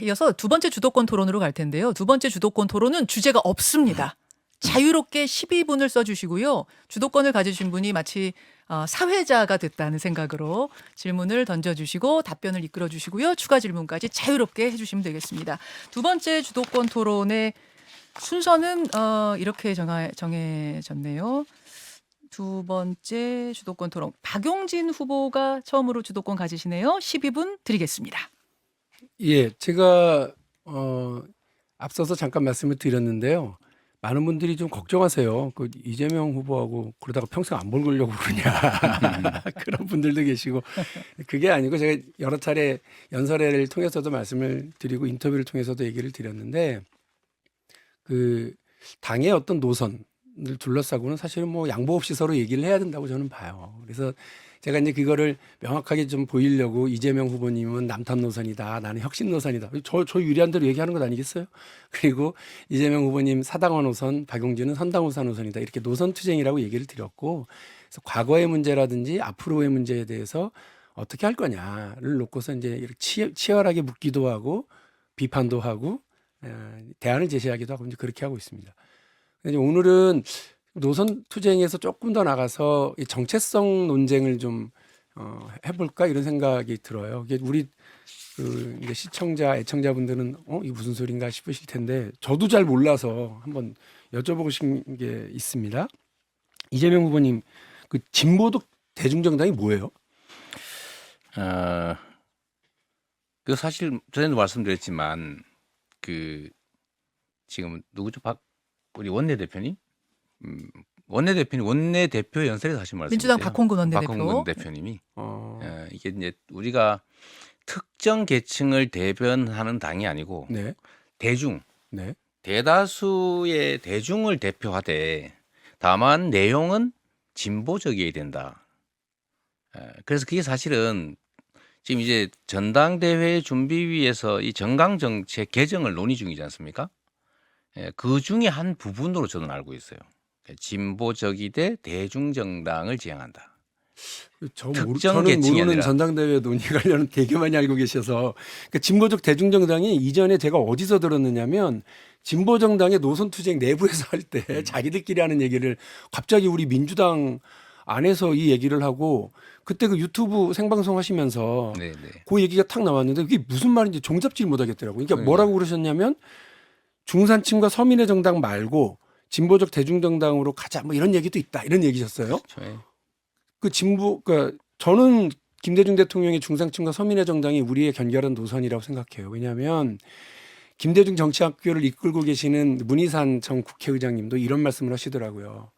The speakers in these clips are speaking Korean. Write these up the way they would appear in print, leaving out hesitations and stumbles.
이어서 두 번째 주도권 토론으로 갈 텐데요. 두 번째 주도권 토론은 주제가 없습니다. 자유롭게 12분을 써주시고요. 주도권을 가지신 분이 마치 사회자가 됐다는 생각으로 질문을 던져주시고 답변을 이끌어주시고요. 추가 질문까지 자유롭게 해주시면 되겠습니다. 두 번째 주도권 토론의 순서는 이렇게 정해졌네요. 두 번째 주도권 토론 박용진 후보가 처음으로 주도권 가지시네요. 12분 드리겠습니다. 예, 제가 앞서서 잠깐 말씀을 드렸는데요. 많은 분들이 좀 걱정하세요. 그 이재명 후보하고 그러다가 평생 안 보려고 그러냐 그런 분들도 계시고 그게 아니고 제가 여러 차례 연설회를 통해서도 말씀을 드리고 인터뷰를 통해서도 얘기를 드렸는데 그 당의 어떤 노선을 둘러싸고는 사실은 뭐 양보 없이 서로 얘기를 해야 된다고 저는 봐요. 그래서 제가 이제 그거를 명확하게 좀 보이려고 이재명 후보님은 남탄 노선이다. 나는 혁신 노선이다. 저 유리한 대로 얘기하는 것 아니겠어요? 그리고 이재명 후보님 사당화 노선, 박용진은 선당후사 노선이다. 이렇게 노선 투쟁이라고 얘기를 드렸고 그래서 과거의 문제라든지 앞으로의 문제에 대해서 어떻게 할 거냐를 놓고서 이제 이렇게 치열하게 묻기도 하고 비판도 하고 대안을 제시하기도 하고 이제 그렇게 하고 있습니다. 근데 오늘은 노선 투쟁에서 조금 더 나가서 이 정체성 논쟁을 좀 해볼까 이런 생각이 들어요. 이게 우리 그 이제 시청자, 애청자분들은 이게 무슨 소린가 싶으실 텐데 저도 잘 몰라서 한번 여쭤보고 싶은 게 있습니다. 이재명 후보님, 그 진보적 대중정당이 뭐예요? 그 사실 전에도 말씀드렸지만 그 지금 누구죠? 우리 원내대표님? 원내대표 연설에서 하신 말씀이세요. 민주당 박홍근 원내대표. 박홍근 대표님이 이게 이제 우리가 특정 계층을 대변하는 당이 아니고 네. 대중, 네. 대다수의 대중을 대표하되 다만 내용은 진보적이어야 된다. 그래서 그게 사실은 지금 이제 전당대회 준비위에서 이 정강정책 개정을 논의 중이지 않습니까? 그 중에 한 부분으로 저는 알고 있어요. 진보적이되 대중정당을 지향한다. 저는 계층이 모르는 아니라. 전당대회 논의 관련은 되게 많이 알고 계셔서 그러니까 진보적 대중정당이 이전에 제가 어디서 들었느냐면 진보정당의 노선투쟁 내부에서 할 때 자기들끼리 하는 얘기를 갑자기 우리 민주당 안에서 이 얘기를 하고 그때 그 유튜브 생방송 하시면서 네네. 그 얘기가 탁 나왔는데 그게 무슨 말인지 종잡지를 못하겠더라고요. 그러니까 뭐라고 그러셨냐면 중산층과 서민의 정당 말고 진보적 대중정당으로 가자 뭐 이런 얘기도 있다 이런 얘기셨어요. 그렇죠. 그 그러니까 저는 김대중 대통령의 중산층과 서민의 정당이 우리의 견결한 노선이라고 생각해요. 왜냐하면 김대중 정치학교를 이끌고 계시는 문희산 전 국회의장님도 이런 말씀을 하시더라고요.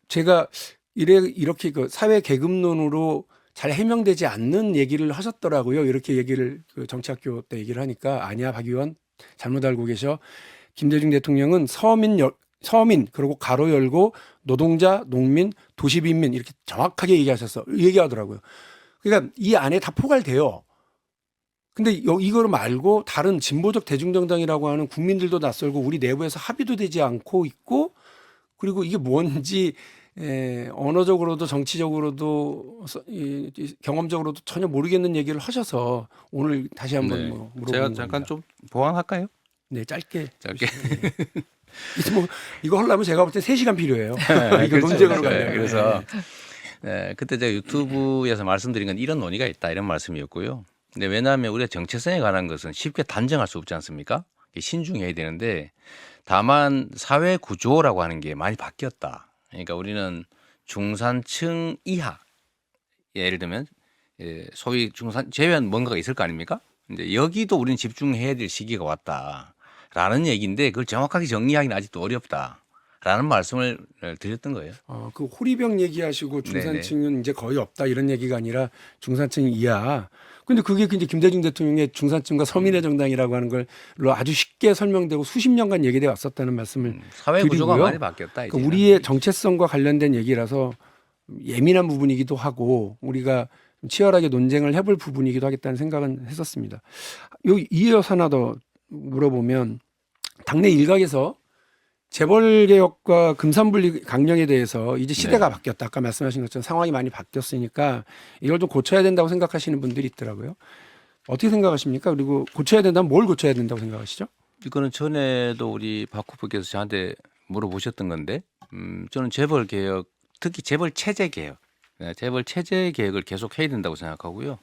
제가 이렇게 그 사회 계급론으로 잘 해명되지 않는 얘기를 하셨더라고요. 이렇게 얘기를 그 정치학교 때 얘기를 하니까 아니야 박 의원 잘못 알고 계셔. 김대중 대통령은 서민 그리고 가로 열고 노동자, 농민, 도시빈민 이렇게 정확하게 얘기하더라고요. 그러니까 이 안에 다 포괄돼요. 근데 이걸 말고 다른 진보적 대중정당이라고 하는 국민들도 낯설고 우리 내부에서 합의도 되지 않고 있고 그리고 이게 뭔지 언어적으로도 정치적으로도 경험적으로도 전혀 모르겠는 얘기를 하셔서 오늘 다시 한번 물어보는 제가 겁니다. 잠깐 좀 보완할까요? 네, 짧게. 뭐 이거 하려면 제가 볼 때 3시간 필요해요. 이거 그렇죠, 논쟁으로 그렇죠. 가요. 그래서 그때 제가 유튜브에서 말씀드린 건 이런 논의가 있다 이런 말씀이었고요. 근데 왜냐하면 우리가 정체성에 관한 것은 쉽게 단정할 수 없지 않습니까? 신중해야 되는데 다만 사회 구조라고 하는 게 많이 바뀌었다. 그러니까 우리는 중산층 이하 예를 들면 소위 중산 제외한 뭔가가 있을 거 아닙니까? 이제 여기도 우리는 집중해야 될 시기가 왔다라는 얘기인데 그걸 정확하게 정리하기는 아직도 어렵다라는 말씀을 드렸던 거예요. 그 호리병 얘기하시고 중산층은 이제 거의 없다 이런 얘기가 아니라 중산층 이하. 근데 그게 이제 김대중 대통령의 중산층과 서민의 정당이라고 하는 걸로 아주 쉽게 설명되고 수십 년간 얘기돼 왔었다는 말씀을 사회 구조가 드리고요. 많이 바뀌었다. 그러니까 우리의 정체성과 관련된 얘기라서 예민한 부분이기도 하고 우리가 치열하게 논쟁을 해볼 부분이기도 하겠다는 생각은 했었습니다. 이어서 하나 더 물어보면 당내 일각에서 재벌개혁과 금산분리 강령에 대해서 이제 시대가 바뀌었다. 아까 말씀하신 것처럼 상황이 많이 바뀌었으니까 이걸 좀 고쳐야 된다고 생각하시는 분들이 있더라고요. 어떻게 생각하십니까? 그리고 고쳐야 된다면 뭘 고쳐야 된다고 생각하시죠? 이거는 전에도 우리 박 후보께서 저한테 물어보셨던 건데, 저는 재벌 개혁, 특히 재벌 체제 개혁, 재벌 체제 개혁을 계속 해야 된다고 생각하고요.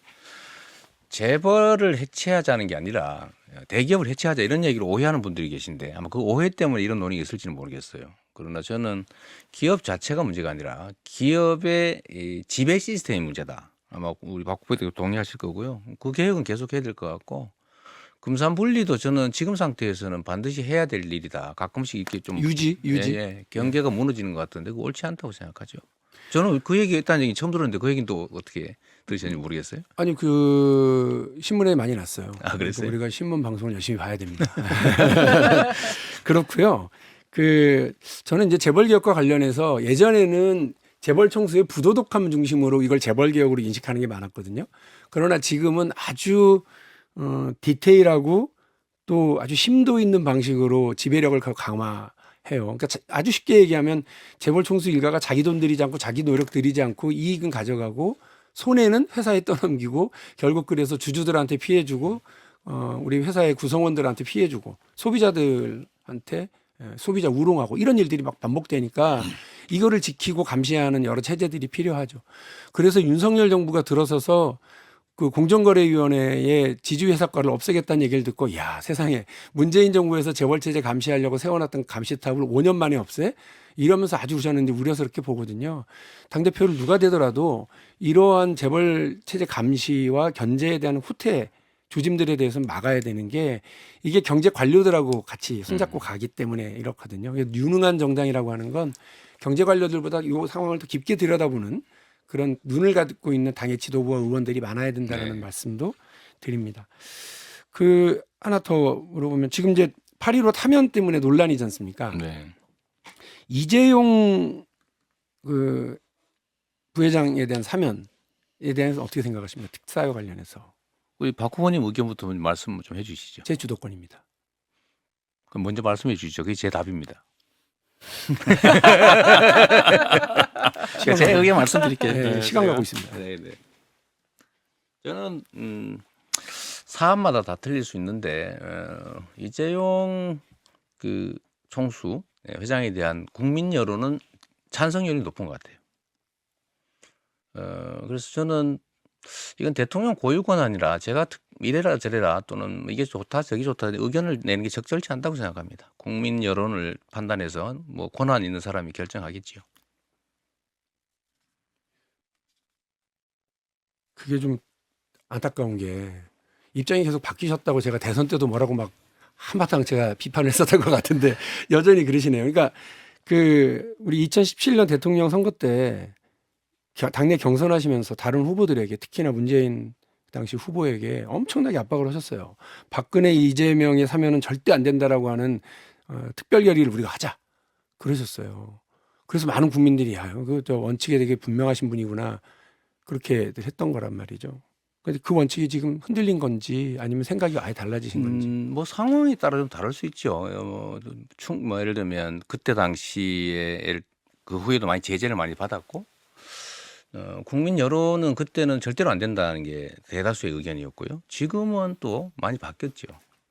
재벌을 해체하자는 게 아니라 대기업을 해체하자 이런 얘기를 오해하는 분들이 계신데 아마 그 오해 때문에 이런 논의가 있을지는 모르겠어요. 그러나 저는 기업 자체가 문제가 아니라 기업의 이 지배 시스템이 문제다. 아마 우리 박 후보도 동의하실 거고요. 그 개혁은 계속 해야 될 것 같고 금산분리도 저는 지금 상태에서는 반드시 해야 될 일이다. 가끔씩 이렇게 좀 유지. 경계가 무너지는 것 같은데 그거 옳지 않다고 생각하죠. 저는 그 얘기 했다는 얘기 처음 들었는데 그 얘기는 또 어떻게 들으셨는지 모르겠어요. 아니 그 신문에 많이 났어요. 아, 그랬어요? 우리가 신문 방송을 열심히 봐야 됩니다. 그렇고요. 그 저는 이제 재벌 개혁과 관련해서 예전에는 재벌 총수의 부도덕함 중심으로 이걸 재벌 개혁으로 인식하는 게 많았거든요. 그러나 지금은 아주 디테일하고 또 아주 심도 있는 방식으로 지배력을 강화해요. 그러니까 아주 쉽게 얘기하면 재벌 총수 일가가 자기 돈 들이지 않고 자기 노력 들이지 않고 이익은 가져가고 손해는 회사에 떠넘기고 결국 그래서 주주들한테 피해주고 우리 회사의 구성원들한테 피해주고 소비자들한테 소비자 우롱하고 이런 일들이 막 반복되니까 이거를 지키고 감시하는 여러 체제들이 필요하죠. 그래서 윤석열 정부가 들어서서 그 공정거래위원회의 지주회사과를 없애겠다는 얘기를 듣고 야 세상에 문재인 정부에서 재벌체제 감시하려고 세워놨던 감시탑을 5년 만에 없애? 이러면서 아주 우셨는데 우려스럽게 보거든요. 당대표를 누가 되더라도 이러한 재벌체제 감시와 견제에 대한 후퇴 조짐들에 대해서는 막아야 되는 게 이게 경제 관료들하고 같이 손잡고 가기 때문에 이렇거든요. 유능한 정당이라고 하는 건 경제 관료들보다 이 상황을 더 깊게 들여다보는 그런 눈을 갖고 있는 당의 지도부와 의원들이 많아야 된다는 말씀도 드립니다. 그 하나 더 물어보면 지금 이제 8.15 타면 때문에 논란이지 않습니까? 네. 이재용 그 부회장에 대한 사면에 대해서 어떻게 생각하십니까? 특사와 관련해서. 우리 박 후보님 의견부터 말씀 좀 해주시죠. 제 주도권입니다. 그럼 먼저 말씀해 주시죠. 그게 제 답입니다. 제 의견 말씀드릴게요. 네, 시간 가고 있습니다. 네. 저는 사안마다 다 틀릴 수 있는데 이재용 그 총수 회장에 대한 국민 여론은 찬성률이 높은 것 같아요. 그래서 저는 이건 대통령 고유 권한이라 제가 이래라 저래라 또는 이게 좋다 저기 좋다 의견을 내는 게 적절치 않다고 생각합니다. 국민 여론을 판단해서 뭐 권한 있는 사람이 결정하겠지요. 그게 좀 안타까운 게 입장이 계속 바뀌셨다고 제가 대선 때도 뭐라고 막 한바탕 제가 비판을 했었던 것 같은데 여전히 그러시네요. 그러니까 그 우리 2017년 대통령 선거 때 당내 경선하시면서 다른 후보들에게 특히나 문재인 당시 후보에게 엄청나게 압박을 하셨어요. 박근혜 이재명의 사면은 절대 안 된다라고 하는 특별 결의를 우리가 하자 그러셨어요. 그래서 많은 국민들이 그 원칙에 되게 분명하신 분이구나 그렇게 했던 거란 말이죠. 근데 그 원칙이 지금 흔들린 건지 아니면 생각이 아예 달라지신 건지. 뭐 상황에 따라 좀 다를 수 있죠. 뭐 예를 들면 그때 당시에 그 후에도 많이 제재를 많이 받았고 국민 여론은 그때는 절대로 안 된다는 게 대다수의 의견이었고요. 지금은 또 많이 바뀌었죠.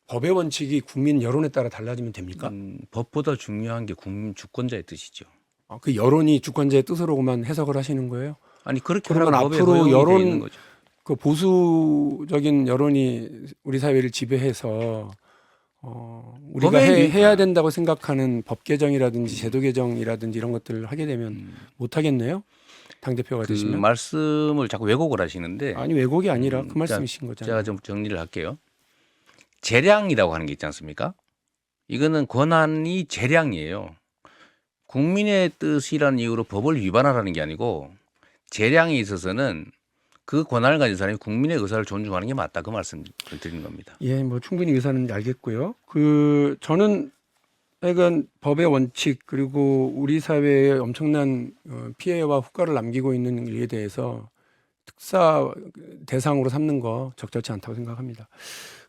법의 원칙이 국민 여론에 따라 달라지면 됩니까? 법보다 중요한 게 국민 주권자의 뜻이죠. 그 여론이 주권자의 뜻으로만 해석을 하시는 거예요? 아니 그렇게 그러면 하라고 법에 앞으로 허용이 돼 여론 있는 거죠. 그 보수적인 여론이 우리 사회를 지배해서 우리가 법에 해야 된다고 생각하는 법 개정이라든지 제도 개정이라든지 이런 것들을 하게 되면 못 하겠네요. 당 대표가 그 되시면. 말씀을 자꾸 왜곡을 하시는데 아니 왜곡이 아니라 그 말씀이신 거잖아요. 제가 좀 정리를 할게요. 재량이라고 하는 게 있지 않습니까? 이거는 권한이 재량이에요. 국민의 뜻이라는 이유로 법을 위반하라는 게 아니고 재량에 있어서는 그 권한을 가진 사람이 국민의 의사를 존중하는 게 맞다. 그 말씀을 드린 겁니다. 예, 뭐 충분히 의사는 알겠고요. 저는 하여간 법의 원칙 그리고 우리 사회에 엄청난 피해와 후과를 남기고 있는 일에 대해서 특사 대상으로 삼는 거 적절치 않다고 생각합니다.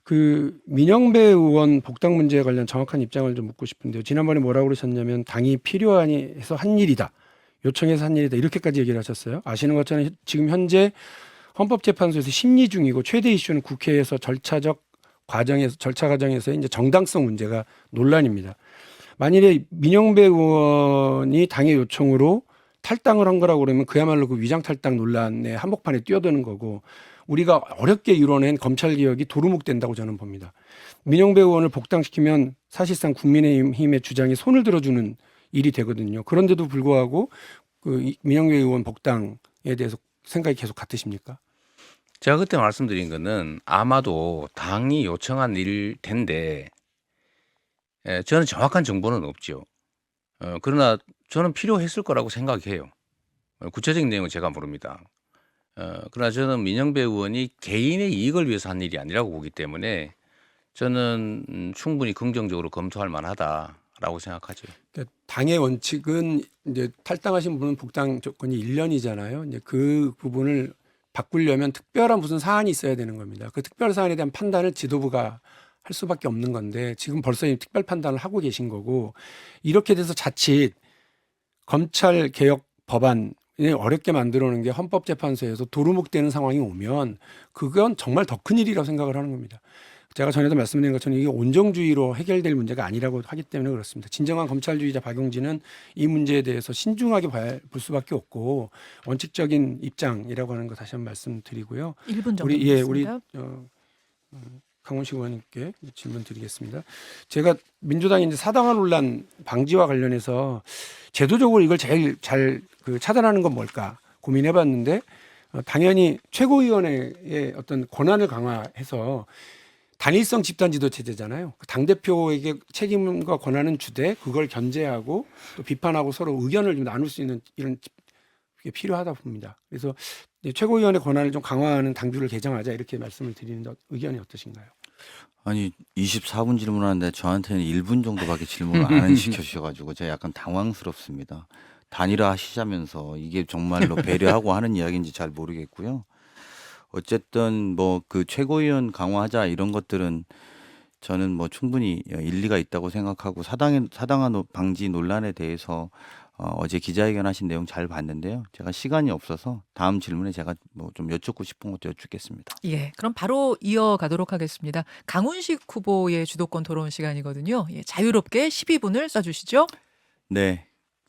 그 민영배 의원 복당 문제에 관련 정확한 입장을 좀 묻고 싶은데요. 지난번에 뭐라고 그러셨냐면 당이 필요하니 해서 한 일이다. 요청해서 한 일이다. 이렇게까지 얘기를 하셨어요. 아시는 것처럼 지금 현재 헌법재판소에서 심리 중이고 최대 이슈는 국회에서 절차 과정에서 이제 정당성 문제가 논란입니다. 만일에 민영배 의원이 당의 요청으로 탈당을 한 거라고 그러면 그야말로 그 위장 탈당 논란의 한복판에 뛰어드는 거고 우리가 어렵게 이뤄낸 검찰 개혁이 도루묵된다고 저는 봅니다. 민영배 의원을 복당시키면 사실상 국민의힘의 주장에 손을 들어주는 일이 되거든요. 그런데도 불구하고 그 민영배 의원 복당에 대해서 생각이 계속 같으십니까? 제가 그때 말씀드린 거는 아마도 당이 요청한 일 텐데 저는 정확한 정보는 없죠. 그러나 저는 필요했을 거라고 생각해요. 구체적인 내용은 제가 모릅니다. 그러나 저는 민영배 의원이 개인의 이익을 위해서 한 일이 아니라고 보기 때문에 저는 충분히 긍정적으로 검토할 만하다라고 생각하죠. 그러니까 당의 원칙은 이제 탈당하신 분은 복당 조건이 1년이잖아요. 이제 그 부분을 바꾸려면 특별한 무슨 사안이 있어야 되는 겁니다. 그 특별 사안에 대한 판단을 지도부가 할 수밖에 없는 건데 지금 벌써 특별 판단을 하고 계신 거고 이렇게 돼서 자칫 검찰 개혁 법안을 어렵게 만들어 놓은 게 헌법재판소에서 도루묵되는 상황이 오면 그건 정말 더 큰 일이라고 생각을 하는 겁니다. 제가 전에도 말씀드린 것처럼 이게 온정주의로 해결될 문제가 아니라고 하기 때문에 그렇습니다. 진정한 검찰주의자 박용진은 이 문제에 대해서 신중하게 볼 수밖에 없고 원칙적인 입장이라고 하는 거 다시 한번 말씀드리고요. 1분 정도 우리 있습니다. 강훈식 의원님께 질문 드리겠습니다. 제가 민주당이 이제 사당화 논란 방지와 관련해서 제도적으로 이걸 제일 잘 차단하는 건 뭘까 고민해봤는데 당연히 최고위원회의 어떤 권한을 강화해서 단일성 집단 지도 체제잖아요. 당 대표에게 책임과 권한은 주되 그걸 견제하고 또 비판하고 서로 의견을 좀 나눌 수 있는 이런 게 필요하다 봅니다. 그래서 최고위원회 권한을 좀 강화하는 당규를 개정하자 이렇게 말씀을 드리는데 의견이 어떠신가요? 아니 24분 질문하는데 저한테는 1분 정도밖에 질문을 안 시켜주셔가지고 제가 약간 당황스럽습니다. 단일화 하시자면서 이게 정말로 배려하고 하는 이야기인지 잘 모르겠고요. 어쨌든 뭐 그 최고위원 강화하자 이런 것들은 저는 뭐 충분히 일리가 있다고 생각하고 사당화 방지 논란에 대해서 어제 기자회견 하신 내용 잘 봤는데요. 제가 시간이 없어서 다음 질문에 제가 뭐 좀 여쭙고 싶은 것도 여쭙겠습니다. 예, 그럼 바로 이어가도록 하겠습니다. 강훈식 후보의 주도권 토론 시간이거든요. 예, 자유롭게 12분을 써주시죠. 네.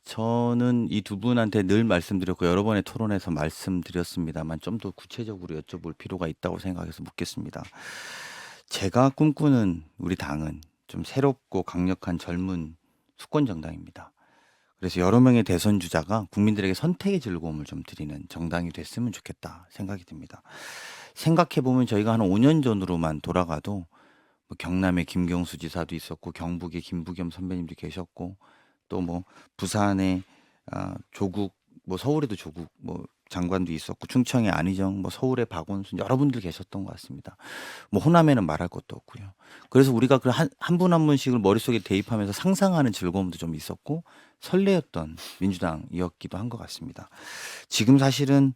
저는 이 두 분한테 늘 말씀드렸고 여러 번의 토론에서 말씀드렸습니다만 좀 더 구체적으로 여쭤볼 필요가 있다고 생각해서 묻겠습니다. 제가 꿈꾸는 우리 당은 좀 새롭고 강력한 젊은 수권 정당입니다. 그래서 여러 명의 대선 주자가 국민들에게 선택의 즐거움을 좀 드리는 정당이 됐으면 좋겠다 생각이 듭니다. 생각해 보면 저희가 한 5년 전으로만 돌아가도 뭐 경남의 김경수 지사도 있었고 경북의 김부겸 선배님도 계셨고 또 뭐 부산에 조국 뭐 서울에도 조국 뭐 장관도 있었고 충청의 안희정 뭐 서울의 박원순 여러분들 계셨던 것 같습니다. 뭐 호남에는 말할 것도 없고요. 그래서 우리가 그 한 분 한 분씩을 머릿속에 대입하면서 상상하는 즐거움도 좀 있었고 설레었던 민주당이었기도 한 것 같습니다. 지금 사실은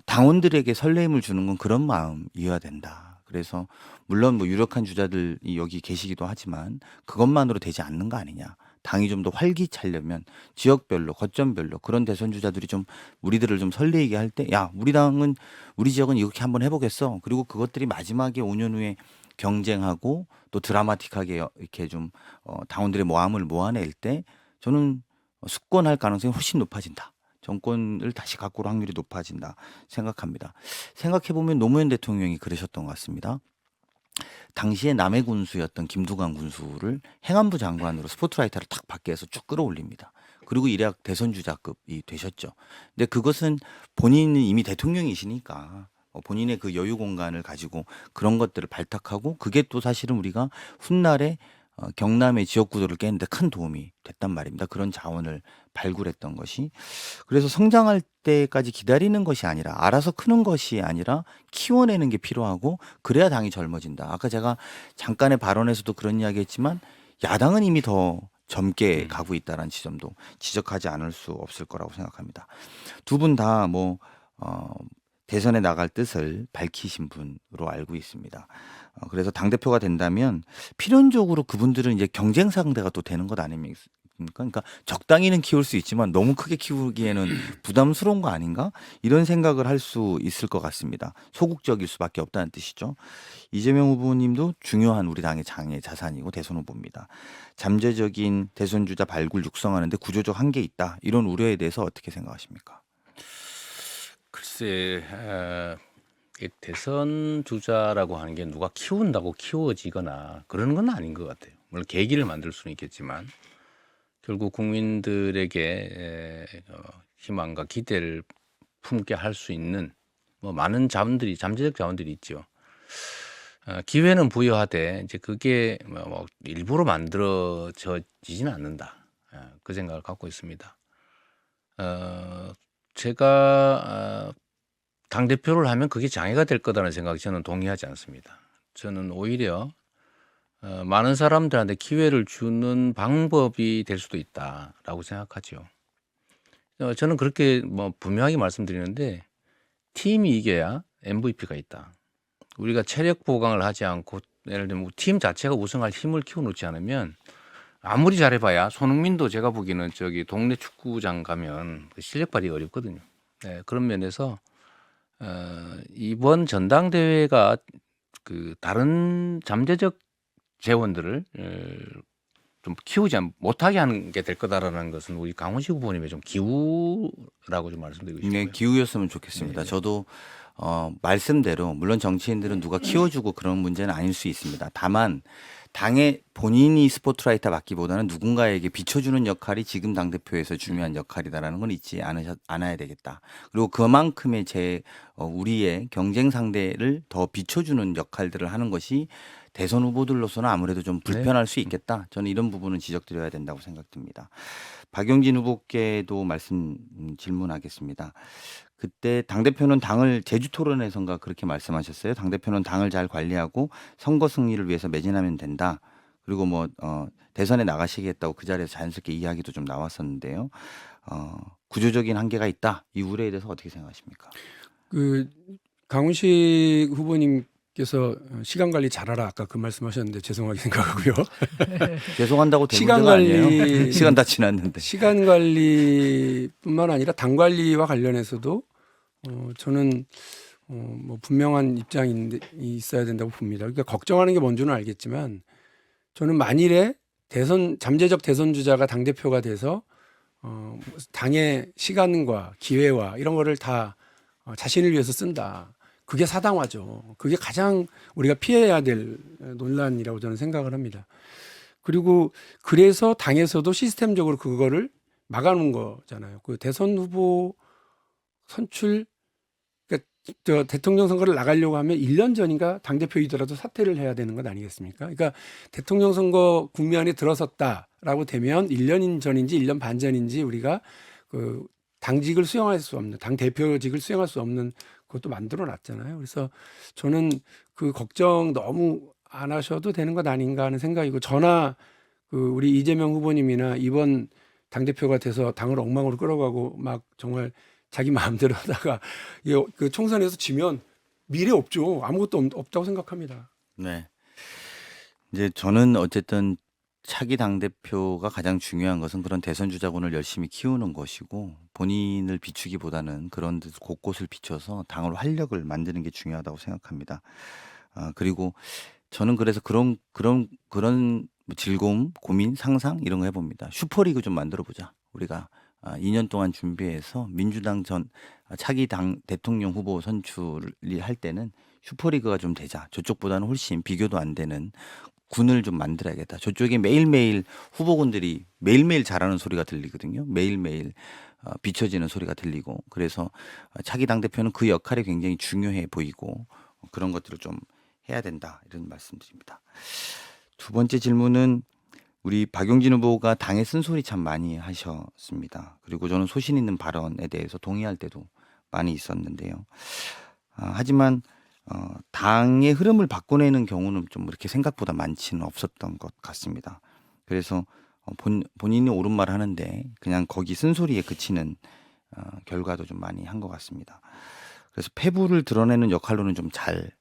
당원들에게 설레임을 주는 건 그런 마음이어야 된다. 그래서 물론 뭐 유력한 주자들이 여기 계시기도 하지만 그것만으로 되지 않는 거 아니냐. 당이 좀 더 활기차려면 지역별로 거점별로 그런 대선 주자들이 좀 우리들을 좀 설레게 할 때 야 우리 당은 우리 지역은 이렇게 한번 해보겠어. 그리고 그것들이 마지막에 5년 후에 경쟁하고 또 드라마틱하게 이렇게 좀 당원들의 모함을 모아낼 때 저는 수권할 가능성이 훨씬 높아진다. 정권을 다시 갖고 올 확률이 높아진다 생각합니다. 생각해보면 노무현 대통령이 그러셨던 것 같습니다. 당시에 남해 군수였던 김두관 군수를 행안부 장관으로 스포트라이트를 탁 받게 해서 쭉 끌어올립니다. 그리고 일약 대선 주자급이 되셨죠. 근데 그것은 본인은 이미 대통령이시니까 본인의 그 여유 공간을 가지고 그런 것들을 발탁하고 그게 또 사실은 우리가 훗날에 경남의 지역 구조를 깨는데 큰 도움이 됐단 말입니다. 그런 자원을 발굴했던 것이. 그래서 성장할 때까지 기다리는 것이 아니라 알아서 크는 것이 아니라 키워내는 게 필요하고 그래야 당이 젊어진다. 아까 제가 잠깐의 발언에서도 그런 이야기 했지만 야당은 이미 더 젊게 가고 있다는 지점도 지적하지 않을 수 없을 거라고 생각합니다. 두 분 다 뭐 대선에 나갈 뜻을 밝히신 분으로 알고 있습니다. 그래서 당대표가 된다면 필연적으로 그분들은 이제 경쟁 상대가 또 되는 것 않습니까? 그러니까 적당히는 키울 수 있지만 너무 크게 키우기에는 부담스러운 거 아닌가? 이런 생각을 할 수 있을 것 같습니다. 소극적일 수밖에 없다는 뜻이죠. 이재명 후보님도 중요한 우리 당의 장애 자산이고 대선 후보입니다. 잠재적인 대선 주자 발굴 육성하는데 구조적 한계 있다. 이런 우려에 대해서 어떻게 생각하십니까? 글쎄, 이 대선 주자라고 하는 게 누가 키운다고 키워지거나 그러는 건 아닌 것 같아요. 물론 계기를 만들 수는 있겠지만 결국 국민들에게 희망과 기대를 품게 할 수 있는 뭐 많은 자원들이 잠재적 자원들이 있죠. 기회는 부여하되 이제 그게 뭐 일부러 만들어지지는 않는다. 그 생각을 갖고 있습니다. 제가 당 대표를 하면 그게 장애가 될 거다라는 생각이 저는 동의하지 않습니다. 저는 오히려 많은 사람들한테 기회를 주는 방법이 될 수도 있다라고 생각하죠. 저는 그렇게 뭐 분명하게 말씀드리는데 팀이 이겨야 MVP가 있다. 우리가 체력 보강을 하지 않고 예를 들면 팀 자체가 우승할 힘을 키워놓지 않으면 아무리 잘해봐야 손흥민도 제가 보기에는 저기 동네 축구장 가면 실력 발휘가 어렵거든요. 네, 그런 면에서 이번 전당대회가 그 다른 잠재적 재원들을 좀 키우지 못하게 하는 게 될 거다라는 것은 우리 강훈식 후보님의 좀 기우라고 좀 말씀드리고 싶고요. 네, 기후였으면 좋겠습니다. 네. 저도 말씀대로 물론 정치인들은 누가 키워주고 그런 문제는 아닐 수 있습니다. 다만 당의 본인이 스포트라이트 받기보다는 누군가에게 비춰주는 역할이 지금 당대표에서 중요한 역할이다라는 건 잊지 않아야 되겠다. 그리고 그만큼의 우리의 경쟁 상대를 더 비춰주는 역할들을 하는 것이 대선 후보들로서는 아무래도 좀 불편할 수 있겠다. 저는 이런 부분은 지적드려야 된다고 생각됩니다. 박용진 후보께도 질문하겠습니다. 그때 당대표는 당을 제주 토론회에선가 그렇게 말씀하셨어요. 당대표는 당을 잘 관리하고 선거 승리를 위해서 매진하면 된다. 그리고 대선에 나가시겠다고 그 자리에서 자연스럽게 이야기도 좀 나왔었는데요. 구조적인 한계가 있다. 이 우려에 대해서 어떻게 생각하십니까? 그 강훈식 후보님께서 시간 관리 잘하라 아까 그 말씀하셨는데 죄송하게 생각하고요. 죄송한다고 될 시간 문제가 아니에요. 관리 시간 다 지났는데. 시간 관리뿐만 아니라 당 관리와 관련해서도 저는 뭐 분명한 입장이 있어야 된다고 봅니다. 그러니까 걱정하는 게 뭔지는 알겠지만 저는 만일에 잠재적 대선 주자가 당 대표가 돼서 당의 시간과 기회와 이런 거를 다 자신을 위해서 쓴다. 그게 사당화죠. 그게 가장 우리가 피해야 될 논란이라고 저는 생각을 합니다. 그리고 그래서 당에서도 시스템적으로 그거를 막아놓은 거잖아요. 그 대선 후보 선출, 그러니까 저 대통령 선거를 나가려고 하면 1년 전인가 당대표이더라도 사퇴를 해야 되는 것 아니겠습니까? 그러니까 대통령 선거 국면에 들어섰다라고 되면 1년 전인지 1년 반 전인지 우리가 그 당직을 수행할 수 없는, 당 대표직을 수행할 수 없는 그것도 만들어 놨잖아요. 그래서 저는 그 걱정 너무 안 하셔도 되는 것 아닌가 하는 생각이고, 저나 그 우리 이재명 후보님이나 이번 당대표가 돼서 당을 엉망으로 끌어가고 막 정말 자기 마음대로 하다가 그 총선에서 지면 미래 없죠. 아무것도 없다고 생각합니다. 네. 이제 저는 어쨌든 차기 당대표가 가장 중요한 것은 그런 대선 주자군을 열심히 키우는 것이고 본인을 비추기보다는 그런 데 곳곳을 비춰서 당을 활력을 만드는 게 중요하다고 생각합니다. 그리고 저는 그래서 그런 즐거움, 고민, 상상 이런 거 해봅니다. 슈퍼리그 좀 만들어 보자. 우리가 2년 동안 준비해서 민주당 차기 당 대통령 후보 선출이 할 때는 슈퍼리그가 좀 되자. 저쪽보다는 훨씬 비교도 안 되는 군을 좀 만들어야겠다. 저쪽에 매일매일 후보군들이 매일매일 잘하는 소리가 들리거든요. 매일매일 비춰지는 소리가 들리고, 그래서 차기 당대표는 그 역할이 굉장히 중요해 보이고 그런 것들을 좀 해야 된다, 이런 말씀드립니다. 두 번째 질문은 우리 박용진 후보가 당에 쓴소리 참 많이 하셨습니다. 그리고 저는 소신 있는 발언에 대해서 동의할 때도 많이 있었는데요. 하지만 당의 흐름을 바꿔내는 경우는 좀 이렇게 생각보다 많지는 없었던 것 같습니다. 그래서 본인이 옳은 말 하는데 그냥 거기 쓴소리에 그치는 결과도 좀 많이 한 것 같습니다. 그래서 패부를 드러내는 역할로는 좀 잘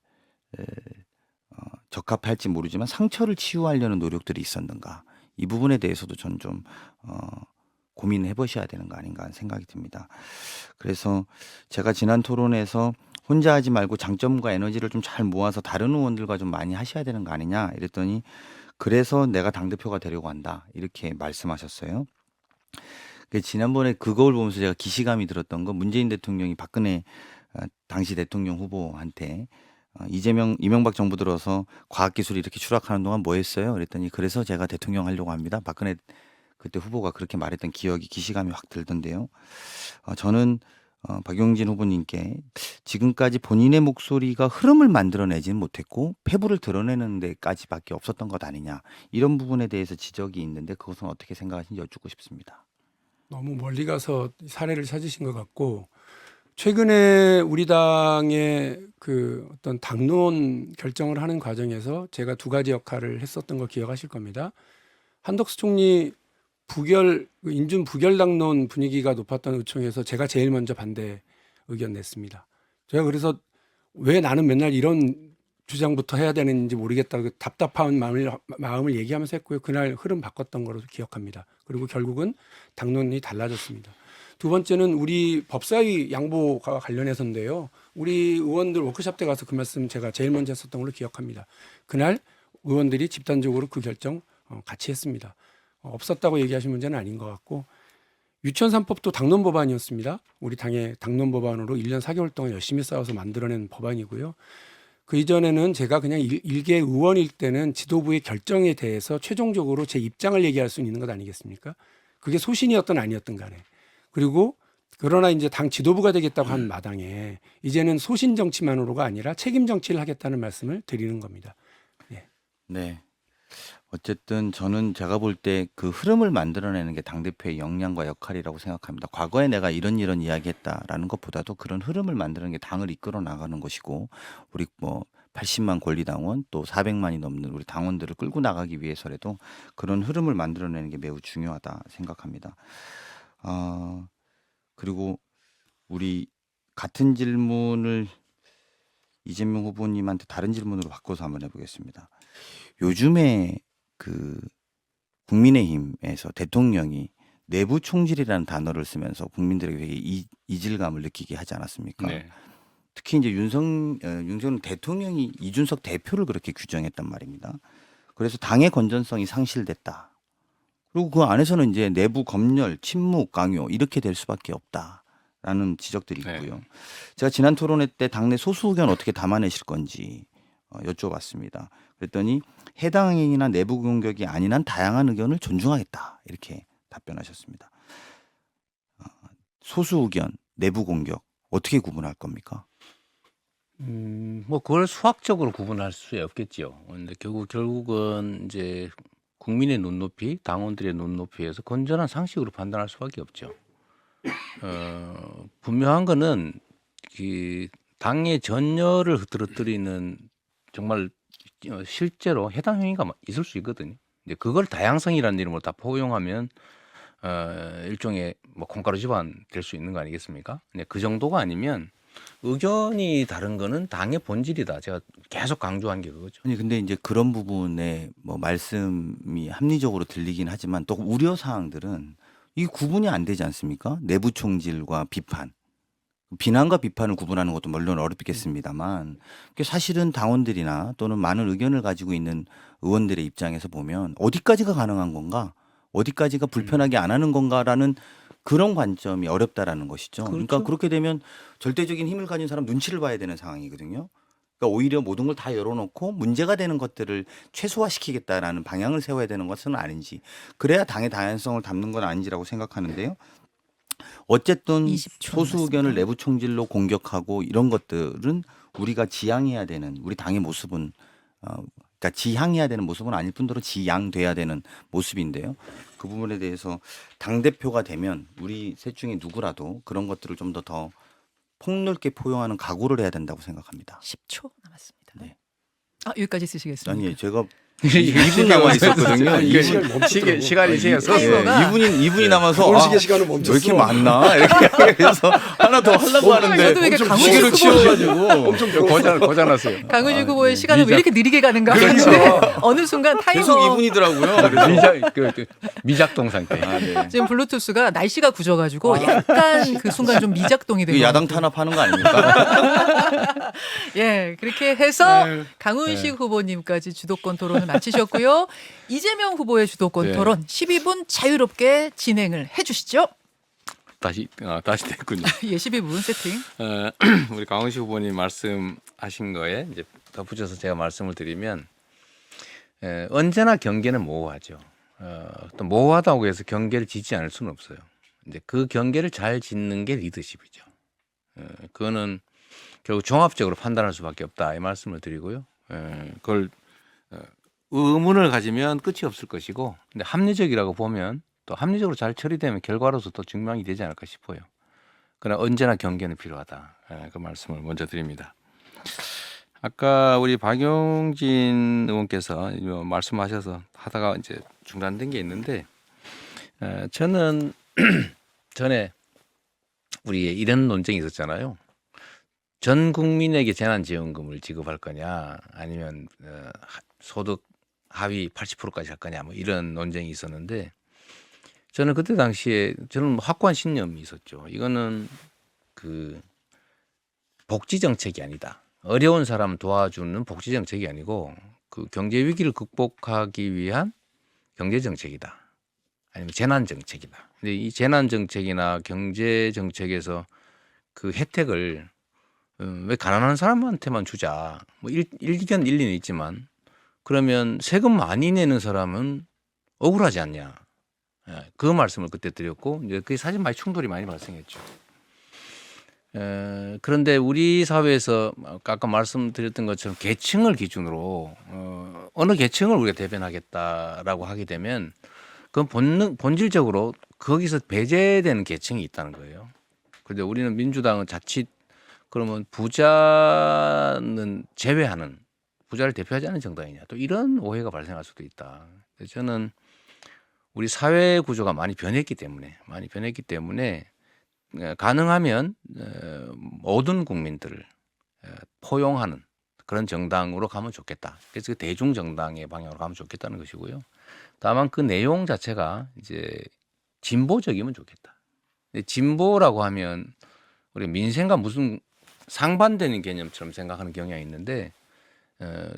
적합할지 모르지만 상처를 치유하려는 노력들이 있었는가, 이 부분에 대해서도 저는 좀 고민해 보셔야 되는 거 아닌가 하는 생각이 듭니다. 그래서 제가 지난 토론에서 혼자 하지 말고 장점과 에너지를 좀 잘 모아서 다른 의원들과 좀 많이 하셔야 되는 거 아니냐 이랬더니 그래서 내가 당대표가 되려고 한다 이렇게 말씀하셨어요. 지난번에 그걸 보면서 제가 기시감이 들었던 건 문재인 대통령이 박근혜 당시 대통령 후보한테 이명박 정부 들어서 과학기술이 이렇게 추락하는 동안 뭐 했어요? 그랬더니 그래서 제가 대통령 하려고 합니다. 박근혜 그때 후보가 그렇게 말했던 기억이 기시감이 확 들던데요. 저는 박용진 후보님께 지금까지 본인의 목소리가 흐름을 만들어내지는 못했고 패부를 드러내는 데까지밖에 없었던 것 아니냐 이런 부분에 대해서 지적이 있는데 그것은 어떻게 생각하시는지 여쭙고 싶습니다. 너무 멀리 가서 사례를 찾으신 것 같고 최근에 우리 당의 그 어떤 당론 결정을 하는 과정에서 제가 두 가지 역할을 했었던 거 기억하실 겁니다. 한덕수 총리 인준 부결 당론 분위기가 높았던 의총에서 제가 제일 먼저 반대 의견 냈습니다. 제가 그래서 왜 나는 맨날 이런 주장부터 해야 되는지 모르겠다고 답답한 마음을 얘기하면서 했고요. 그날 흐름 바꿨던 거로 기억합니다. 그리고 결국은 당론이 달라졌습니다. 두 번째는 우리 법사위 양보가 관련해서인데요. 우리 의원들 워크숍 때 가서 그 말씀 제가 제일 먼저 했었던 걸로 기억합니다. 그날 의원들이 집단적으로 그 결정 같이 했습니다. 없었다고 얘기하신 문제는 아닌 것 같고 유치원 3법도 당론 법안이었습니다. 우리 당의 당론 법안으로 1년 4개월 동안 열심히 싸워서 만들어낸 법안이고요. 그 이전에는 제가 그냥 일개 의원일 때는 지도부의 결정에 대해서 최종적으로 제 입장을 얘기할 수 있는 것 아니겠습니까? 그게 소신이었던 아니었던 간에. 그리고 그러나 이제 당 지도부가 되겠다고 한 마당에 이제는 소신 정치만으로가 아니라 책임 정치를 하겠다는 말씀을 드리는 겁니다. 네. 어쨌든 저는 제가 볼 때 그 흐름을 만들어내는 게 당대표의 역량과 역할이라고 생각합니다. 과거에 내가 이런 이야기했다라는 것보다도 그런 흐름을 만드는 게 당을 이끌어 나가는 것이고 우리 뭐 80만 권리당원 또 400만이 넘는 우리 당원들을 끌고 나가기 위해서라도 그런 흐름을 만들어내는 게 매우 중요하다 생각합니다. 그리고 우리 같은 질문을 이재명 후보님한테 다른 질문으로 바꿔서 한번 해보겠습니다. 요즘에 그 국민의힘에서 대통령이 내부 총질이라는 단어를 쓰면서 국민들에게 되게 이질감을 느끼게 하지 않았습니까? 네. 특히 이제 윤석열 대통령이 이준석 대표를 그렇게 규정했단 말입니다. 그래서 당의 건전성이 상실됐다. 그리고 그 안에서는 이제 내부 검열, 침묵, 강요 이렇게 될 수밖에 없다라는 지적들이 네. 있고요. 제가 지난 토론회 때 당내 소수 의견 어떻게 담아내실 건지 여쭤봤습니다. 그랬더니 해당 행위나 내부 공격이 아닌 한 다양한 의견을 존중하겠다 이렇게 답변하셨습니다. 소수 의견, 내부 공격 어떻게 구분할 겁니까? 뭐 그걸 수학적으로 구분할 수 없겠죠. 근데 결국은 이제 국민의 눈높이, 당원들의 눈높이에서 건전한 상식으로 판단할 수밖에 없죠. 분명한 거는 그 당의 전열을 흐트러뜨리는 정말 실제로 해당 행위가 있을 수 있거든요. 근데 그걸 다양성이라는 이름으로 다 포용하면 일종의 뭐 콩가루 집안 될 수 있는 거 아니겠습니까? 근데 그 정도가 아니면 의견이 다른 거는 당의 본질이다. 제가 계속 강조한 게 그거죠. 아니 근데 이제 그런 부분에 뭐 말씀이 합리적으로 들리긴 하지만 또 우려 사항들은 이게 구분이 안 되지 않습니까? 내부 총질과 비판. 비난과 비판을 구분하는 것도 물론 어렵겠습니다만 사실은 당원들이나 또는 많은 의견을 가지고 있는 의원들의 입장에서 보면 어디까지가 가능한 건가? 어디까지가 불편하게 안 하는 건가라는 그런 관점이 어렵다라는 것이죠. 그러니까 그렇죠. 그렇게 되면 절대적인 힘을 가진 사람 눈치를 봐야 되는 상황이거든요. 그러니까 오히려 모든 걸 다 열어놓고 문제가 되는 것들을 최소화시키겠다라는 방향을 세워야 되는 것은 아닌지 그래야 당의 다양성을 담는 건 아닌지라고 생각하는데요. 어쨌든 20초 소수 남았습니다. 의견을 내부 총질로 공격하고 이런 것들은 우리가 지향해야 되는 우리 당의 모습은 그러니까 지향해야 되는 모습은 아닐 뿐더러 지양돼야 되는 모습인데요. 그 부분에 대해서 당 대표가 되면 우리 셋 중에 누구라도 그런 것들을 좀 더 폭넓게 포용하는 각오를 해야 된다고 생각합니다. 10초 남았습니다. 네. 여기까지 쓰시겠습니까? 아니 제가 2분 남아 있었거든요. 이 시간 멈췄더라고. 시간이 생겨서 타이머가 2분이 남아서 본식의 아, 시간은 왜 멈췄어. 이렇게 많나 이렇게 그래서 하나 더 하려고 하는데 저도 왜 이렇게 강훈식 시계를 후보 치워가지고 엄청 고장났어요. 강훈식 후보의 네. 시간은 왜 이렇게 느리게 가는가 그렇죠. 했는데 어느 순간 타이머 계속 2분이더라고요. 그래서 미작동 상태. 네. 지금 블루투스가 날씨가 굳어가지고 약간 그 순간 좀 미작동이 되고 이거 야당 탄압하는 거 아닙니까? 예 그렇게 해서 네. 강훈식 후보님까지 주도권 토론을 마치셨고요. 이재명 후보의 주도권 네. 토론 12분 자유롭게 진행을 해주시죠. 다시 됐군요. 예, 12분 세팅. 우리 강훈식 후보님 말씀하신 거에 이제 덧붙여서 제가 말씀을 드리면 언제나 경계는 모호하죠. 또 모호하다고 해서 경계를 짓지 않을 수는 없어요. 이제 그 경계를 잘 짓는 게 리더십이죠. 그거는 결국 종합적으로 판단할 수밖에 없다 이 말씀을 드리고요. 그걸 의문을 가지면 끝이 없을 것이고, 근데 합리적이라고 보면 또 합리적으로 잘 처리되면 결과로서 또 증명이 되지 않을까 싶어요. 그러나 언제나 경계는 필요하다. 그 말씀을 먼저 드립니다. 아까 우리 박용진 의원께서 말씀하셔서 하다가 이제 중단된 게 있는데, 저는 전에 우리 이런 논쟁이 있었잖아요. 전 국민에게 재난지원금을 지급할 거냐, 아니면 소득 하위 80%까지 할 거냐, 뭐 이런 논쟁이 있었는데, 저는 그때 당시에 저는 확고한 신념이 있었죠. 이거는 그 복지 정책이 아니다. 어려운 사람 도와주는 복지 정책이 아니고 그 경제 위기를 극복하기 위한 경제 정책이다. 아니면 재난 정책이다. 근데 이 재난 정책이나 경제 정책에서 그 혜택을 왜 가난한 사람한테만 주자. 뭐 일견 일리는 있지만 그러면 세금 많이 내는 사람은 억울하지 않냐. 그 말씀을 그때 드렸고 이제 그게 사실 많이 충돌이 많이 발생했죠. 그런데 우리 사회에서 아까 말씀드렸던 것처럼 계층을 기준으로 어느 계층을 우리가 대변하겠다라고 하게 되면 그건 본질적으로 거기서 배제되는 계층이 있다는 거예요. 그런데 우리는 민주당은 자칫 그러면 부자는 제외하는, 부자를 대표하지 않는 정당이냐, 또 이런 오해가 발생할 수도 있다. 저는 우리 사회 구조가 많이 변했기 때문에 가능하면 모든 국민들을 포용하는 그런 정당으로 가면 좋겠다. 그래서 그 대중 정당의 방향으로 가면 좋겠다는 것이고요. 다만 그 내용 자체가 이제 진보적이면 좋겠다. 근데 진보라고 하면 우리 민생과 무슨 상반되는 개념처럼 생각하는 경향이 있는데,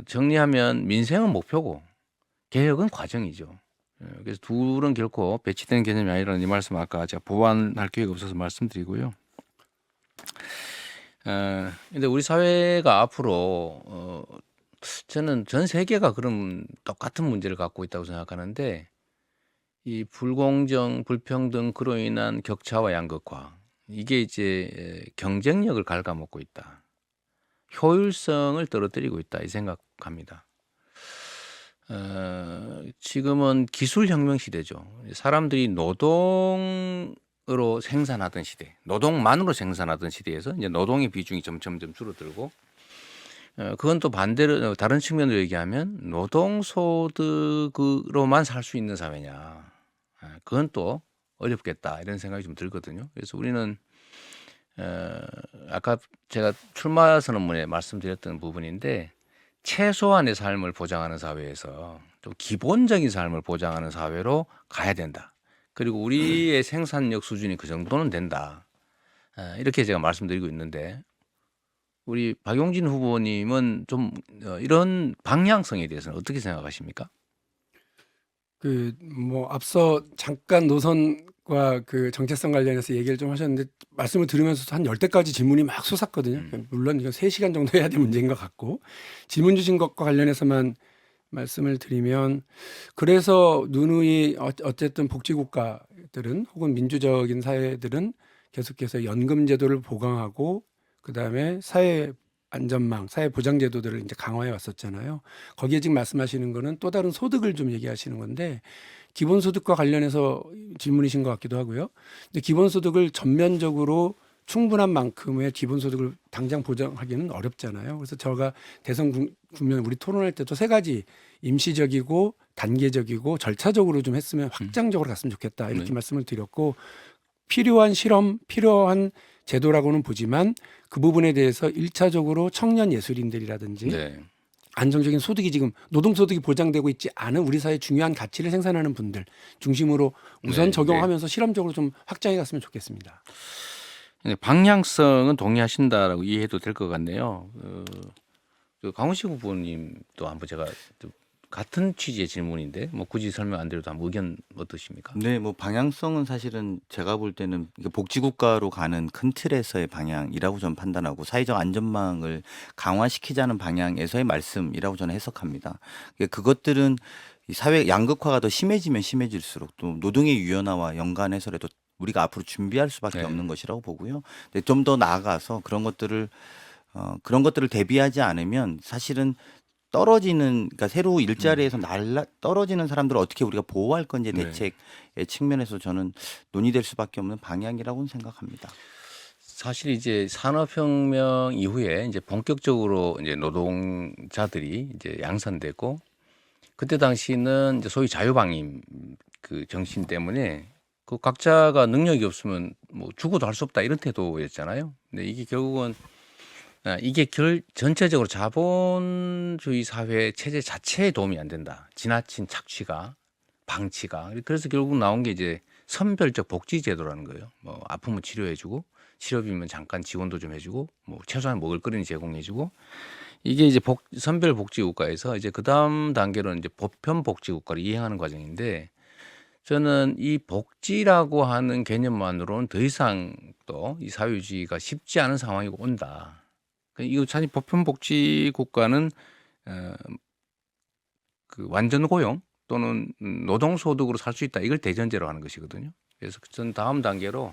정리하면 민생은 목표고 개혁은 과정이죠. 그래서 둘은 결코 배치되는 개념이 아니라는 이 말씀 아까 제가 보완할 기회가 없어서 말씀드리고요. 근데 우리 사회가 앞으로 저는 전 세계가 그런 똑같은 문제를 갖고 있다고 생각하는데, 이 불공정, 불평등 그로 인한 격차와 양극화, 이게 이제 경쟁력을 갉아먹고 있다. 효율성을 떨어뜨리고 있다 이 생각합니다. 지금은 기술혁명 시대죠. 사람들이 노동으로 생산하던 시대, 노동만으로 생산하던 시대에서 이제 노동의 비중이 점점 줄어들고, 그건 또 반대로 다른 측면으로 얘기하면 노동소득으로만 살 수 있는 사회냐, 그건 또 어렵겠다 이런 생각이 좀 들거든요. 그래서 우리는 아까 제가 출마 선언문에 말씀드렸던 부분인데, 최소한의 삶을 보장하는 사회에서 좀 기본적인 삶을 보장하는 사회로 가야 된다. 그리고 우리의 생산력 수준이 그 정도는 된다. 이렇게 제가 말씀드리고 있는데, 우리 박용진 후보님은 좀 이런 방향성에 대해서는 어떻게 생각하십니까? 뭐 앞서 잠깐 노선과 그 정체성 관련해서 얘기를 좀 하셨는데, 말씀을 들으면서 한 10대까지 질문이 막 솟았거든요. 물론 이건 3시간 정도 해야 될 문제인 것 같고, 질문 주신 것과 관련해서만 말씀을 드리면, 그래서 누누이 어쨌든 복지국가들은 혹은 민주적인 사회들은 계속해서 연금 제도를 보강하고 그다음에 사회 안전망, 사회 보장 제도들을 이제 강화해 왔었잖아요. 거기에 지금 말씀하시는 거는 또 다른 소득을 좀 얘기하시는 건데, 기본소득과 관련해서 질문이신 것 같기도 하고요. 근데 기본소득을 전면적으로 충분한 만큼의 기본소득을 당장 보장하기는 어렵잖아요. 그래서 제가 대선 국면 우리 토론할 때도 세 가지 임시적이고 단계적이고 절차적으로 좀 했으면 확장적으로 갔으면 좋겠다 이렇게 네. 말씀을 드렸고 필요한 실험, 필요한 제도라고는 보지만 그 부분에 대해서 1차적으로 청년 예술인들이라든지 네. 안정적인 소득이 지금 노동소득이 보장되고 있지 않은 우리 사회의 중요한 가치를 생산하는 분들 중심으로 우선 네, 적용하면서 실험적으로 좀 확장해 갔으면 좋겠습니다. 방향성은 동의하신다라고 이해해도 될 것 같네요. 그 강훈식 후보님도 한번 제가 좀 같은 취지의 질문인데 뭐 굳이 설명 안 드려도 한번 의견 어떠십니까? 네, 뭐 방향성은 사실은 제가 볼 때는 이게 복지국가로 가는 큰 틀에서의 방향이라고 저는 판단하고 사회적 안전망을 강화시키자는 방향에서의 말씀이라고 저는 해석합니다. 그것들은 이 사회 양극화가 더 심해지면 심해질수록 또 노동의 유연화와 연관해서라도 우리가 앞으로 준비할 수밖에 네. 없는 것이라고 보고요. 근데 좀 더 나아가서 그런 것들을 대비하지 않으면 사실은 그러니까 새로 일자리에서 떨어지는 사람들을 어떻게 우리가 보호할 건지 네. 대책의 측면에서 저는 논의될 수밖에 없는 방향이라고는 생각합니다. 사실 이제 산업혁명 이후에 이제 본격적으로 이제 노동자들이 이제 양산되고 그때 당시는 이제 소위 자유방임 그 정신 때문에 그 각자가 능력이 없으면 뭐 죽어도 할 수 없다 이런 태도였잖아요. 근데 이게 결국은 이게 전체적으로 자본주의 사회 체제 자체에 도움이 안 된다. 지나친 착취가, 방치가. 그래서 결국 나온 게 이제 선별적 복지 제도라는 거예요. 뭐 아프면 치료해주고, 실업이면 잠깐 지원도 좀 해주고, 뭐 최소한 먹을거리는 제공해주고. 이게 이제 선별 복지 국가에서 이제 그 다음 단계로는 이제 보편 복지 국가를 이행하는 과정인데, 저는 이 복지라고 하는 개념만으로는 더 이상 또 이 사회주의가 쉽지 않은 상황이 온다. 이거 사실 보편복지 국가는 그 완전 고용 또는 노동소득으로 살 수 있다 이걸 대전제로 하는 것이거든요. 그래서 전 다음 단계로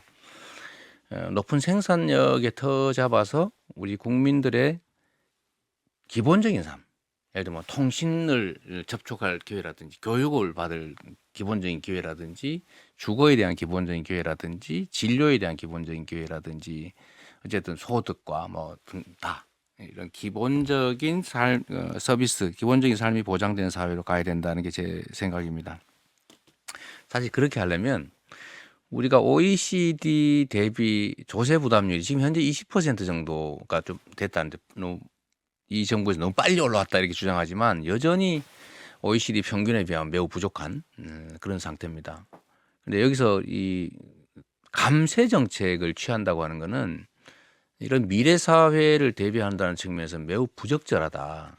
높은 생산력에 터 잡아서 우리 국민들의 기본적인 삶, 예를 들면 통신을 접촉할 기회라든지 교육을 받을 기본적인 기회라든지 주거에 대한 기본적인 기회라든지 진료에 대한 기본적인 기회라든지 어쨌든 소득과 뭐 등 다 이런 기본적인 서비스, 기본적인 삶이 보장되는 사회로 가야 된다는 게 제 생각입니다. 사실 그렇게 하려면 우리가 OECD 대비 조세 부담률이 지금 현재 20% 정도가 좀 됐다는데 이 정부에서 너무 빨리 올라왔다 이렇게 주장하지만 여전히 OECD 평균에 비하면 매우 부족한 그런 상태입니다. 근데 여기서 이 감세 정책을 취한다고 하는 것은 이런 미래 사회를 대비한다는 측면에서 매우 부적절하다.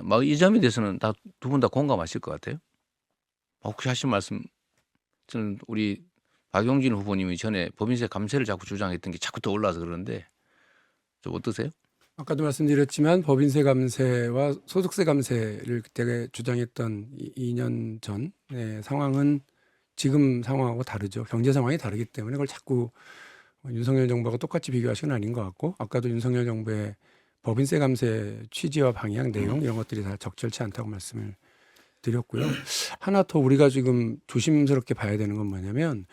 뭐 이 점에 대해서는 다 두 분 다 공감하실 것 같아요. 혹시 하실 말씀? 저는 우리 박용진 후보님이 전에 법인세 감세를 자꾸 주장했던 게 자꾸 더 올라서 그러는데 좀 어떠세요? 아까도 말씀드렸지만 법인세 감세와 소득세 감세를 그때 주장했던 2년 전의 상황은 지금 상황하고 다르죠. 경제 상황이 다르기 때문에 그걸 자꾸 윤석열 정부하고 똑같이 비교하시는 건 아닌 것 같고 아까도 윤석열 정부의 법인세 감세 취지와 방향, 내용 이런 것들이 다 적절치 않다고 말씀을 드렸고요. 하나 더 우리가 지금 조심스럽게 봐야 되는 건 뭐냐면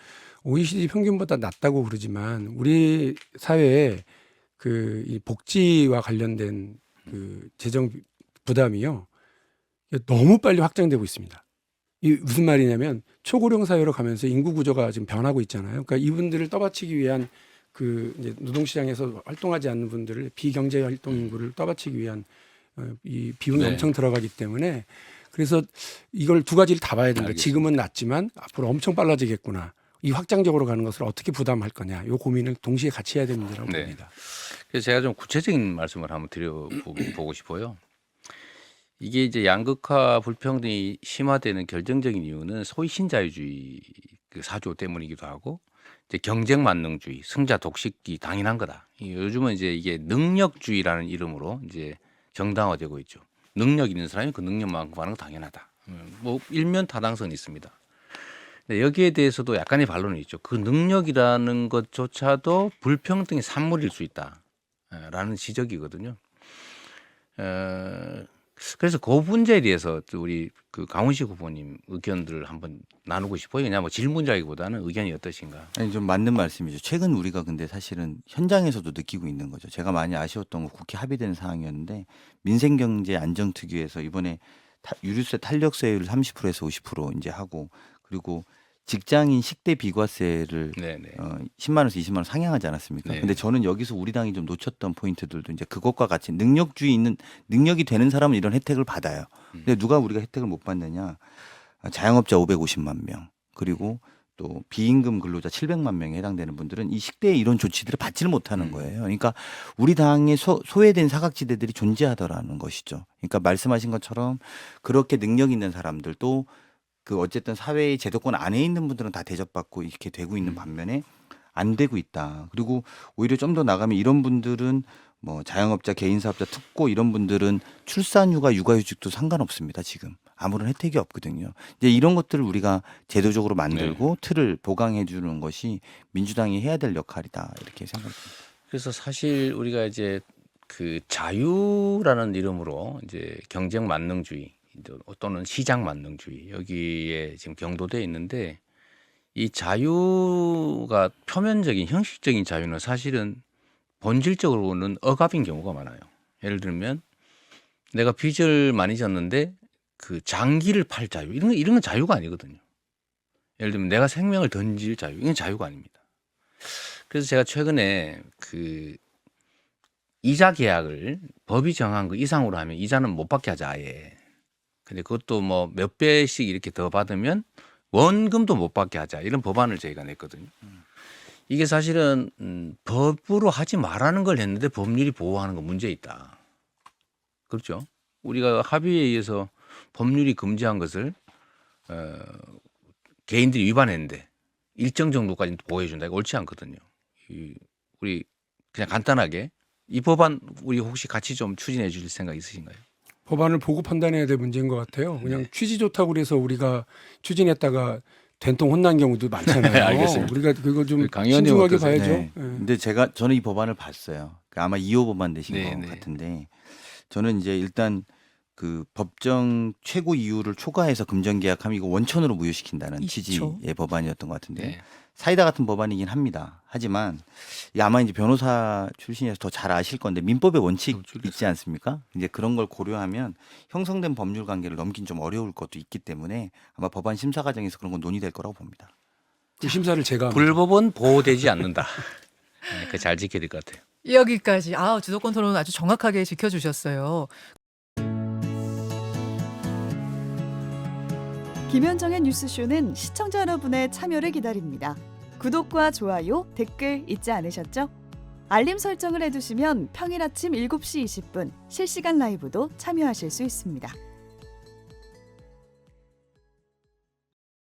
OECD 평균보다 낮다고 그러지만 우리 사회에 이 복지와 관련된 그 재정 부담이요 너무 빨리 확장되고 있습니다. 이 무슨 말이냐면 초고령 사회로 가면서 인구 구조가 지금 변하고 있잖아요. 그러니까 이분들을 떠받치기 위한 이제 노동시장에서 활동하지 않는 분들을 비경제 활동 인구를 떠받치기 위한 이 비용이 네. 엄청 들어가기 때문에 그래서 이걸 두 가지를 다 봐야 된다. 알겠습니다. 지금은 낮지만 앞으로 엄청 빨라지겠구나. 이 확장적으로 가는 것을 어떻게 부담할 거냐. 이 고민을 동시에 같이 해야 되는 문제라고 네. 봅니다. 그래서 제가 좀 구체적인 말씀을 한번 드려보고 싶어요. 이게 이제 양극화 불평등이 심화되는 결정적인 이유는 소위 신자유주의 그 사조 때문이기도 하고 이제 경쟁 만능주의, 승자 독식이 당연한 거다. 요즘은 이제 이게 능력주의라는 이름으로 이제 정당화되고 있죠. 능력 있는 사람이 그 능력만큼 하는 거 당연하다. 뭐 일면 타당성이 있습니다. 근데 여기에 대해서도 약간의 반론이 있죠. 그 능력이라는 것조차도 불평등의 산물일 수 있다라는 지적이거든요. 그래서 그 문제에 대해서 또 우리 그 강훈식 후보님 의견들을 한번 나누고 싶어요. 그냥 뭐 질문자기보다는 의견이 어떠신가? 아니 좀 맞는 말씀이죠. 최근 우리가 근데 사실은 현장에서도 느끼고 있는 거죠. 제가 많이 아쉬웠던 거 국회 합의된 사항이었는데 민생경제 안정특위에서 이번에 유류세 탄력세율을 30%에서 50% 이제 하고 그리고 직장인 식대 비과세를 네네. 10만 원에서 20만 원 상향하지 않았습니까? 네. 근데 저는 여기서 우리 당이 좀 놓쳤던 포인트들도 이제 그것과 같이 능력주의 있는 능력이 되는 사람은 이런 혜택을 받아요. 근데 누가 우리가 혜택을 못 받느냐? 자영업자 550만 명 그리고 또 비임금 근로자 700만 명에 해당되는 분들은 이 식대의 이런 조치들을 받지를 못하는 거예요. 그러니까 우리 당의 소외된 사각지대들이 존재하더라는 것이죠. 그러니까 말씀하신 것처럼 그렇게 능력 있는 사람들도 그 어쨌든 사회의 제도권 안에 있는 분들은 다 대접받고 이렇게 되고 있는 반면에 안 되고 있다. 그리고 오히려 좀 더 나가면 이런 분들은 뭐 자영업자, 개인사업자, 특고 이런 분들은 출산휴가, 육아휴직도 상관없습니다. 지금 아무런 혜택이 없거든요. 이제 이런 것들을 우리가 제도적으로 만들고 틀을 보강해 주는 것이 민주당이 해야 될 역할이다 이렇게 생각합니다. 그래서 사실 우리가 이제 그 자유라는 이름으로 이제 경쟁 만능주의 또는 시장 만능주의 여기에 지금 경도돼 있는데 이 자유가 표면적인 형식적인 자유는 사실은 본질적으로는 억압인 경우가 많아요. 예를 들면 내가 빚을 많이 졌는데 그 장기를 팔 자유 이런 건 자유가 아니거든요. 예를 들면 내가 생명을 던질 자유 이건 자유가 아닙니다. 그래서 제가 최근에 그 이자 계약을 법이 정한 그 이상으로 하면 이자는 못 받게 하자 아예. 근데 그것도 뭐 몇 배씩 이렇게 더 받으면 원금도 못 받게 하자 이런 법안을 저희가 냈거든요. 이게 사실은 법으로 하지 말라는 걸 했는데 법률이 보호하는 건 문제 있다. 그렇죠? 우리가 합의에 의해서 법률이 금지한 것을 개인들이 위반했는데 일정 정도까지 보호해 준다. 이거 옳지 않거든요. 우리 그냥 간단하게 이 법안 우리 혹시 같이 좀 추진해 주실 생각 있으신가요? 법안을 보고 판단해야 될 문제인 것 같아요. 그냥 취지 좋다고 그래서 우리가 추진했다가 된통 혼난 경우도 많잖아요. 알겠습니다. 우리가 그거 좀 강 의원님 신중하게 어떠세요? 봐야죠. 네. 근데 저는 이 법안을 봤어요. 아마 2호 법안 되신 네, 것 네. 같은데 저는 이제 일단 그 법정 최고 이유를 초과해서 금전계약하면 이거 원천으로 무효시킨다는 20초. 취지의 법안이었던 것 같은데 네. 사이다 같은 법안이긴 합니다. 하지만 이게 아마 이제 변호사 출신이라서 더 잘 아실 건데 민법의 원칙 있지 않습니까? 이제 그런 걸 고려하면 형성된 법률 관계를 넘긴 좀 어려울 것도 있기 때문에 아마 법안 심사 과정에서 그런 건 논의될 거라고 봅니다. 그 심사를 제가 합니다. 불법은 보호되지 않는다. 네, 그 잘 지켜야 될 것 같아요. 여기까지. 주도권 토론 아주 정확하게 지켜주셨어요. 김현정의 뉴스쇼는 시청자 여러분의 참여를 기다립니다. 구독과 좋아요, 댓글 잊지 않으셨죠? 알림 설정을 해두시면 평일 아침 7시 20분 실시간 라이브도 참여하실 수 있습니다.